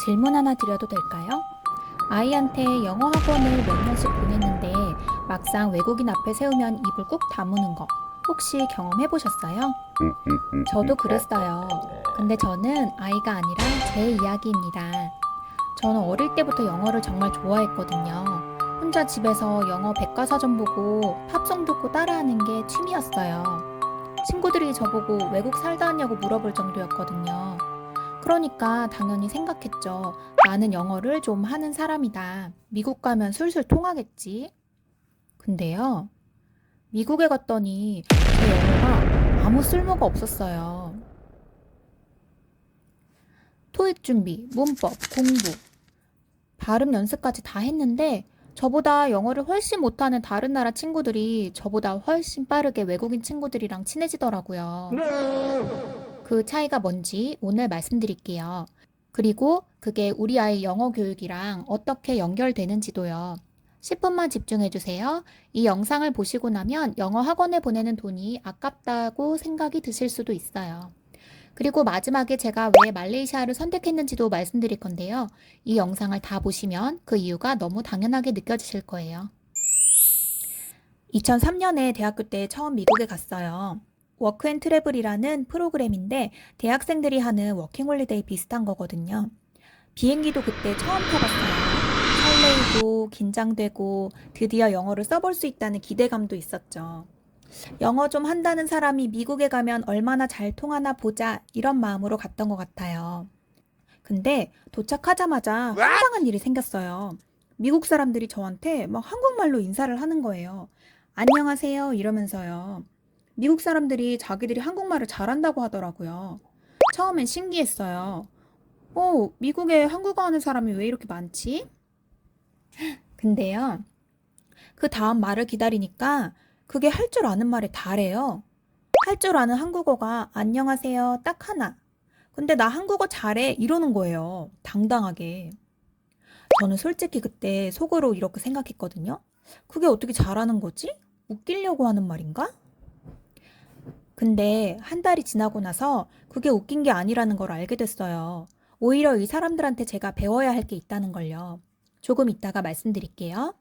질문 하나 드려도 될까요? 아이한테 영어 학원을 몇 년씩 보냈는데 막상 외국인 앞에 세우면 입을 꾹 다무는 거 혹시 경험해 보셨어요? 저도 그랬어요. 근데 저는 아이가 아니라 제 이야기입니다. 저는 어릴 때부터 영어를 정말 좋아했거든요. 혼자 집에서 영어 백과사전 보고 팝송 듣고 따라하는 게 취미였어요. 친구들이 저보고 외국 살다 왔냐고 물어볼 정도였거든요. 그러니까 당연히 생각했죠. 나는 영어를 좀 하는 사람이다. 미국 가면 술술 통하겠지. 근데요, 미국에 갔더니 제 영어가 아무 쓸모가 없었어요. 토익 준비, 문법, 공부, 발음 연습까지 다 했는데 저보다 영어를 훨씬 못하는 다른 나라 친구들이 저보다 훨씬 빠르게 외국인 친구들이랑 친해지더라고요. 그 차이가 뭔지 오늘 말씀드릴게요. 그리고 그게 우리 아이 영어 교육이랑 어떻게 연결되는지도요. 10분만 집중해 주세요. 이 영상을 보시고 나면 영어 학원에 보내는 돈이 아깝다고 생각이 드실 수도 있어요. 그리고 마지막에 제가 왜 말레이시아를 선택했는지도 말씀드릴 건데요. 이 영상을 다 보시면 그 이유가 너무 당연하게 느껴지실 거예요. 2003년에 대학교 때 처음 미국에 갔어요. 워크앤트래블이라는 프로그램인데 대학생들이 하는 워킹홀리데이 비슷한 거거든요. 비행기도 그때 처음 타봤어요. 설레이고 긴장되고 드디어 영어를 써볼 수 있다는 기대감도 있었죠. 영어 좀 한다는 사람이 미국에 가면 얼마나 잘 통하나 보자 이런 마음으로 갔던 것 같아요. 근데 도착하자마자 황당한 일이 생겼어요. 미국 사람들이 저한테 막 한국말로 인사를 하는 거예요. 안녕하세요 이러면서요. 미국 사람들이 자기들이 한국말을 잘한다고 하더라고요. 처음엔 신기했어요. 미국에 한국어 하는 사람이 왜 이렇게 많지? 근데요, 그 다음 말을 기다리니까 그게 할 줄 아는 말에 다래요. 할 줄 아는 한국어가 안녕하세요 딱 하나. 근데 나 한국어 잘해 이러는 거예요. 당당하게. 저는 솔직히 그때 속으로 이렇게 생각했거든요. 그게 어떻게 잘하는 거지? 웃기려고 하는 말인가? 근데 한 달이 지나고 나서 그게 웃긴 게 아니라는 걸 알게 됐어요. 오히려 이 사람들한테 제가 배워야 할 게 있다는 걸요. 조금 이따가 말씀드릴게요.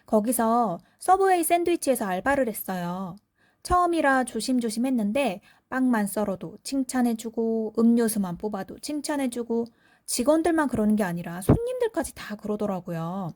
거기서 서브웨이 샌드위치에서 알바를 했어요. 처음이라 조심조심 했는데 빵만 썰어도 칭찬해주고 음료수만 뽑아도 칭찬해주고 직원들만 그러는 게 아니라 손님들까지 다 그러더라고요.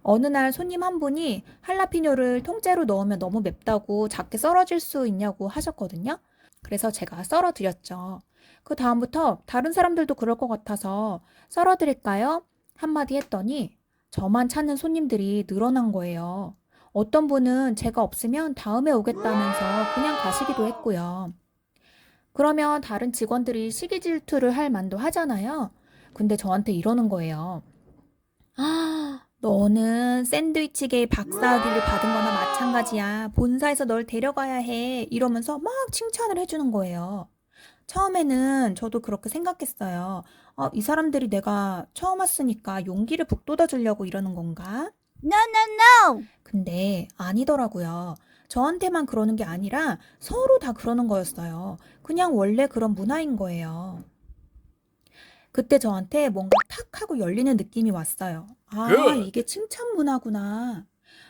어느 날 손님 한 분이 할라피뇨를 통째로 넣으면 너무 맵다고 작게 썰어줄 수 있냐고 하셨거든요. 그래서 제가 썰어드렸죠. 그 다음부터 다른 사람들도 그럴 것 같아서 썰어드릴까요? 한마디 했더니 저만 찾는 손님들이 늘어난 거예요. 어떤 분은 제가 없으면 다음에 오겠다면서 그냥 가시기도 했고요. 그러면 다른 직원들이 시기 질투를 할 만도 하잖아요. 근데 저한테 이러는 거예요. 너는 샌드위치계의 박사학위를 받은 거나 마찬가지야. 본사에서 널 데려가야 해. 이러면서 막 칭찬을 해주는 거예요. 처음에는 저도 그렇게 생각했어요. 이 사람들이 내가 처음 왔으니까 용기를 북돋아 주려고 이러는 건가? No, no, no! 근데 아니더라고요. 저한테만 그러는 게 아니라 서로 다 그러는 거였어요. 그냥 원래 그런 문화인 거예요. 그때 저한테 뭔가 탁 하고 열리는 느낌이 왔어요. Good. 이게 칭찬 문화구나.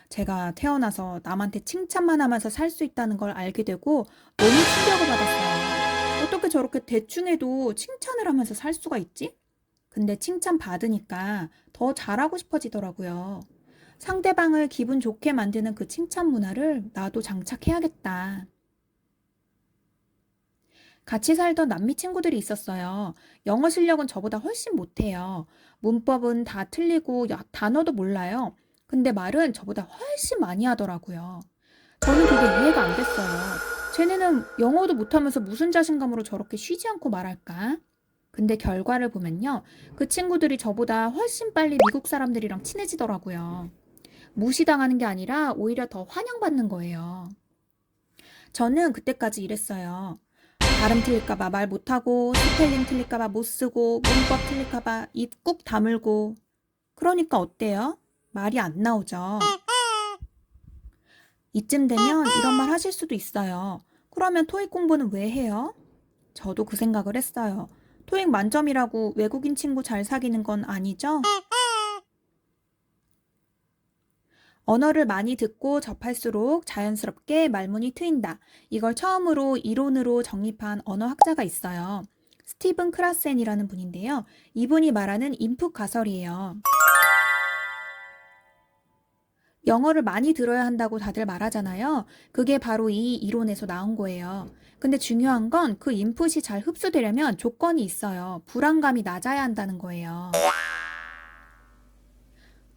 제가 태어나서 남한테 칭찬만 하면서 살 수 있다는 걸 알게 되고 너무 충격을 받았어요. 어떻게 저렇게 대충 해도 칭찬을 하면서 살 수가 있지? 근데 칭찬 받으니까 더 잘하고 싶어지더라고요. 상대방을 기분 좋게 만드는 그 칭찬 문화를 나도 장착해야겠다. 같이 살던 남미 친구들이 있었어요. 영어 실력은 저보다 훨씬 못해요. 문법은 다 틀리고 단어도 몰라요. 근데 말은 저보다 훨씬 많이 하더라고요. 저는 그게 이해가 안 됐어요. 쟤네는 영어도 못하면서 무슨 자신감으로 저렇게 쉬지 않고 말할까? 근데 결과를 보면요. 그 친구들이 저보다 훨씬 빨리 미국 사람들이랑 친해지더라고요. 무시당하는 게 아니라 오히려 더 환영받는 거예요. 저는 그때까지 이랬어요. 발음 틀릴까봐 말 못하고, 스펠링 틀릴까봐 못 쓰고, 문법 틀릴까봐 입 꾹 다물고. 그러니까 어때요? 말이 안 나오죠. 이쯤 되면 이런 말 하실 수도 있어요. 그러면 토익 공부는 왜 해요? 저도 그 생각을 했어요. 토익 만점이라고 외국인 친구 잘 사귀는 건 아니죠? 언어를 많이 듣고 접할수록 자연스럽게 말문이 트인다. 이걸 처음으로 이론으로 정립한 언어학자가 있어요. 스티븐 크라센이라는 분인데요. 이분이 말하는 인풋 가설이에요. 영어를 많이 들어야 한다고 다들 말하잖아요. 그게 바로 이 이론에서 나온 거예요. 근데 중요한 건 그 인풋이 잘 흡수되려면 조건이 있어요. 불안감이 낮아야 한다는 거예요.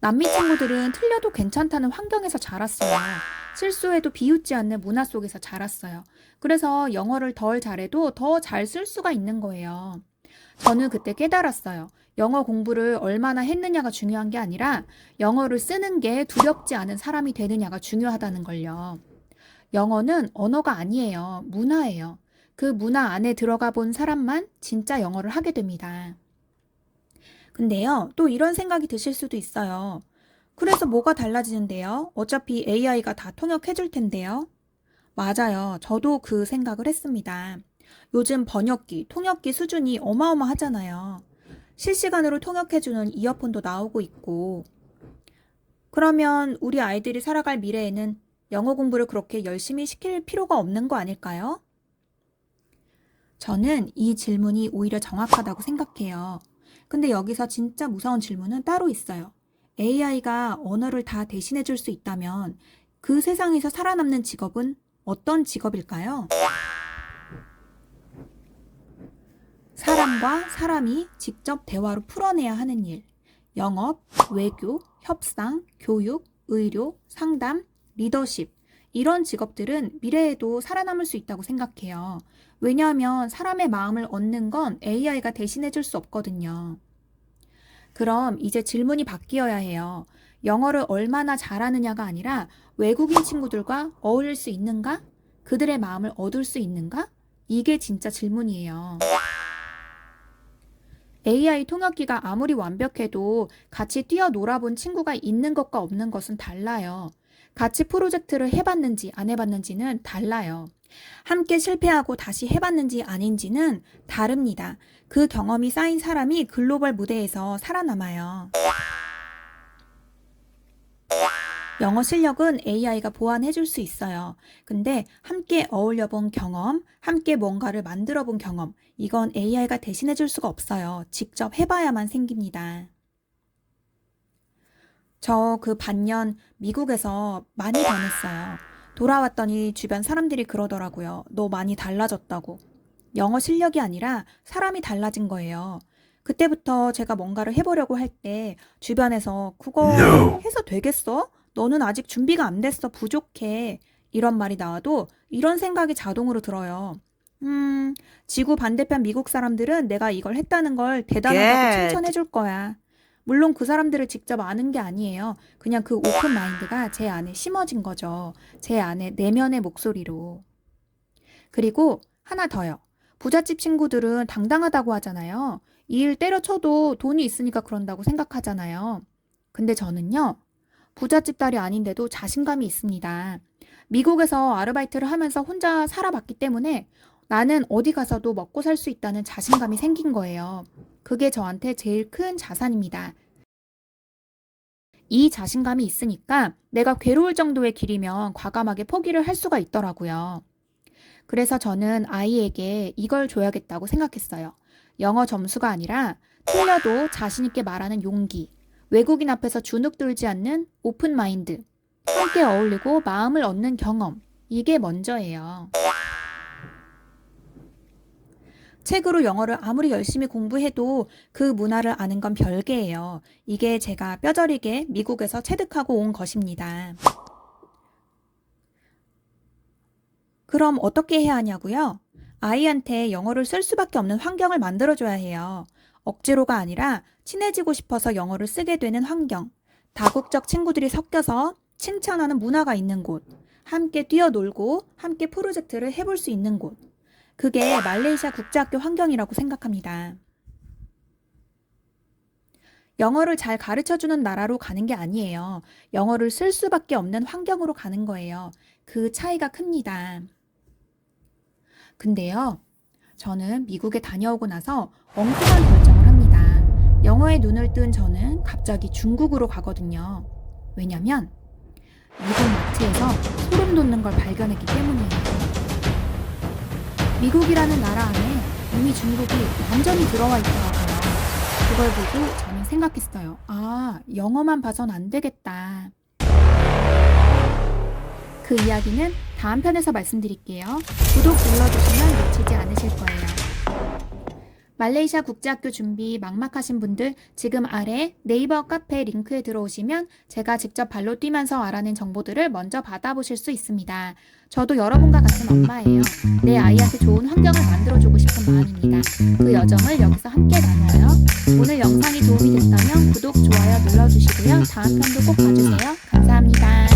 남미 친구들은 틀려도 괜찮다는 환경에서 자랐어요. 실수해도 비웃지 않는 문화 속에서 자랐어요. 그래서 영어를 덜 잘해도 더 잘 쓸 수가 있는 거예요. 저는 그때 깨달았어요. 영어 공부를 얼마나 했느냐가 중요한 게 아니라 영어를 쓰는 게 두렵지 않은 사람이 되느냐가 중요하다는 걸요. 영어는 언어가 아니에요. 문화예요. 그 문화 안에 들어가 본 사람만 진짜 영어를 하게 됩니다. 근데요, 또 이런 생각이 드실 수도 있어요. 그래서 뭐가 달라지는데요? 어차피 AI가 다 통역해 줄 텐데요. 맞아요. 저도 그 생각을 했습니다. 요즘 번역기, 통역기 수준이 어마어마하잖아요. 실시간으로 통역해주는 이어폰도 나오고 있고. 그러면 우리 아이들이 살아갈 미래에는 영어 공부를 그렇게 열심히 시킬 필요가 없는 거 아닐까요? 저는 이 질문이 오히려 정확하다고 생각해요. 근데 여기서 진짜 무서운 질문은 따로 있어요. AI가 언어를 다 대신해 줄 수 있다면 그 세상에서 살아남는 직업은 어떤 직업일까요? 사람과 사람이 직접 대화로 풀어내야 하는 일. 영업, 외교, 협상, 교육, 의료, 상담, 리더십. 이런 직업들은 미래에도 살아남을 수 있다고 생각해요. 왜냐하면 사람의 마음을 얻는 건 AI가 대신해 줄 수 없거든요. 그럼 이제 질문이 바뀌어야 해요. 영어를 얼마나 잘하느냐가 아니라 외국인 친구들과 어울릴 수 있는가? 그들의 마음을 얻을 수 있는가? 이게 진짜 질문이에요. AI 통역기가 아무리 완벽해도 같이 뛰어놀아본 친구가 있는 것과 없는 것은 달라요. 같이 프로젝트를 해봤는지 안 해봤는지는 달라요. 함께 실패하고 다시 해봤는지 아닌지는 다릅니다. 그 경험이 쌓인 사람이 글로벌 무대에서 살아남아요. 영어 실력은 AI가 보완해 줄 수 있어요. 근데 함께 어울려 본 경험, 함께 뭔가를 만들어 본 경험, 이건 AI가 대신해 줄 수가 없어요. 직접 해봐야만 생깁니다. 저 그 반년 미국에서 많이 변했어요. 돌아왔더니 주변 사람들이 그러더라고요. 너 많이 달라졌다고. 영어 실력이 아니라 사람이 달라진 거예요. 그때부터 제가 뭔가를 해보려고 할 때 주변에서 그거 No. 해서 되겠어? 너는 아직 준비가 안 됐어. 부족해. 이런 말이 나와도 이런 생각이 자동으로 들어요. 지구 반대편 미국 사람들은 내가 이걸 했다는 걸 대단하다고 Good. 칭찬해 줄 거야. 물론 그 사람들을 직접 아는 게 아니에요. 그냥 그 오픈 마인드가 제 안에 심어진 거죠. 제 안에 내면의 목소리로. 그리고 하나 더요. 부잣집 친구들은 당당하다고 하잖아요. 이 일 때려쳐도 돈이 있으니까 그런다고 생각하잖아요. 근데 저는요, 부잣집 딸이 아닌데도 자신감이 있습니다. 미국에서 아르바이트를 하면서 혼자 살아봤기 때문에 나는 어디 가서도 먹고 살 수 있다는 자신감이 생긴 거예요. 그게 저한테 제일 큰 자산입니다. 이 자신감이 있으니까 내가 괴로울 정도의 길이면 과감하게 포기를 할 수가 있더라고요. 그래서 저는 아이에게 이걸 줘야겠다고 생각했어요. 영어 점수가 아니라 틀려도 자신있게 말하는 용기, 외국인 앞에서 주눅 들지 않는 오픈 마인드, 함께 어울리고 마음을 얻는 경험, 이게 먼저예요. 책으로 영어를 아무리 열심히 공부해도 그 문화를 아는 건 별개예요. 이게 제가 뼈저리게 미국에서 체득하고 온 것입니다. 그럼 어떻게 해야 하냐고요? 아이한테 영어를 쓸 수밖에 없는 환경을 만들어줘야 해요. 억지로가 아니라 친해지고 싶어서 영어를 쓰게 되는 환경. 다국적 친구들이 섞여서 칭찬하는 문화가 있는 곳. 함께 뛰어놀고 함께 프로젝트를 해볼 수 있는 곳. 그게 말레이시아 국제학교 환경이라고 생각합니다. 영어를 잘 가르쳐주는 나라로 가는 게 아니에요. 영어를 쓸 수밖에 없는 환경으로 가는 거예요. 그 차이가 큽니다. 근데요, 저는 미국에 다녀오고 나서 엉뚱한 결정을 합니다. 영어에 눈을 뜬 저는 갑자기 중국으로 가거든요. 왜냐면 미국 마트에서 소름 돋는 걸 발견했기 때문이에요. 미국이라는 나라 안에 이미 중국이 완전히 들어와 있더라고요. 그걸 보고 저는 생각했어요. 아, 영어만 봐선 안 되겠다. 그 이야기는 다음 편에서 말씀드릴게요. 구독 눌러주시면 놓치지 않으실 거예요. 말레이시아 국제학교 준비 막막하신 분들 지금 아래 네이버 카페 링크에 들어오시면 제가 직접 발로 뛰면서 알아낸 정보들을 먼저 받아보실 수 있습니다. 저도 여러분과 같은 엄마예요. 내 아이한테 좋은 환경을 만들어주고 싶은 마음입니다. 그 여정을 여기서 함께 나눠요. 오늘 영상이 도움이 됐다면 구독, 좋아요 눌러주시고요. 다음 편도 꼭 봐주세요. 감사합니다.